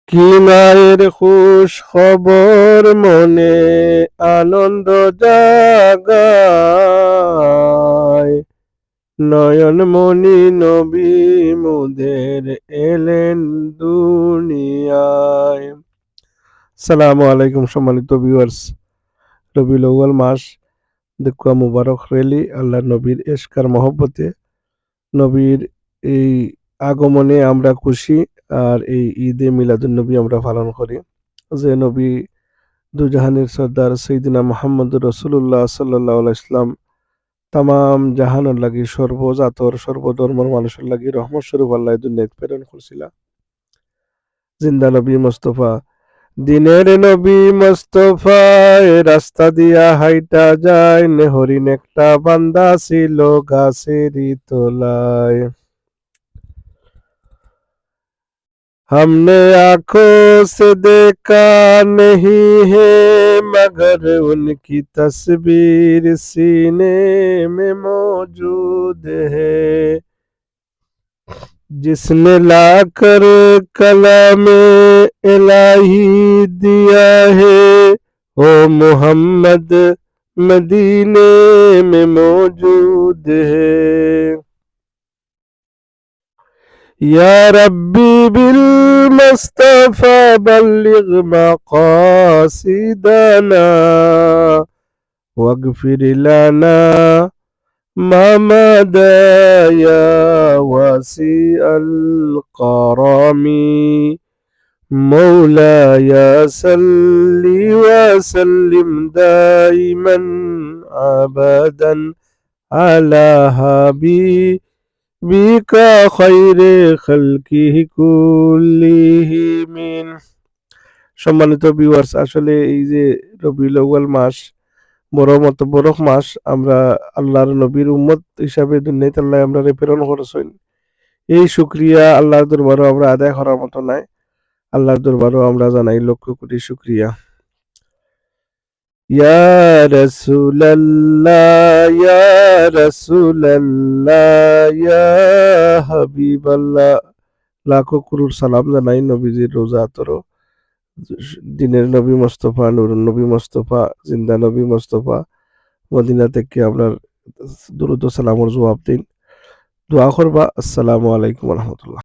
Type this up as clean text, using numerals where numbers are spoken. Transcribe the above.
কি মায়ের খুশ খবর মনে আনন্দ জাগায়, নয়নমণি নবী মুদের এলেন দুনিয়ায়। সালামু আলাইকুম সম্মানিত ভিউয়ার্স। রবিউল আউয়াল মাস দেখুয়া মুবারক রেলি আল্লাহ নবীর এশকার মহব্বতে নবীর এই আগমনে আমরা খুশি। আর এই ঈদে মিলাদুন্নবী আমরা পালন করি। যে নবী দুজাহানের সর্দার সৈয়দিনা মুহাম্মদুর রাসূলুল্লাহ সাল্লাল্লাহু আলাইহি ইসলাম তামাম জাহানের লাগি সর্বজাতর সর্বধর্মের মানুষের লাগি রহমত স্বরূপ আল্লাহ দুনিয়াত প্রেরণ করছিলা। জিন্দা নবী মোস্তফা, দিনের নবী মোস্তফায় রাস্তা দিয়া হাইটা যায়, নেহরিন একটা বান্দা ছিল গাছেরই তলায়। हमने आंखों से देखा नहीं है मगर उनकी तस्वीर सीने में मौजूद है, जिसने लाकर कलाम इलाही दिया है वो मोहम्मद मदीने में मौजूद है। या रब्बी बिल मुस्तफा बल्लिग मकासिदना वगफिर लना मा मदा या वासी अल करमी मौलाया सल्ली वसल्लिम दाइमन अबदन अला हबीबिका खैरे খালকিহি কুল্লিহিমিন। সম্মানিত ভিউয়ার্স, আসলে এই যে রবিউল আউয়াল মাস বড় মাস, আমরা আল্লাহর নবীর উম্মত হিসাবে দুনিয়াতে আল্লাহ আমরা প্রেরণ করেছেন। এই শুকরিয়া আল্লাহর দরবারও আমরা আদায় করার মতো নাই। আল্লাহর দরবারও আমরা জানাই লক্ষ কোটি শুকরিয়া। ইয়া রাসূলাল্লাহ ইয়া রাসূলাল্লাহ ইয়া হাবিবাল্লাহ, লাখো করোড় সালাম জানাই নবীজির রোজা আতরো। দিনের নবী মোস্তফা, নূরুন নবী মোস্তফা, জিন্দা নবী মোস্তফা মদিনা থেকে আপনার দুরুদ ও সালামের জবাব দিন, দোয়া করবা। আসসালামু আলাইকুম ওয়া রাহমাতুল্লাহ।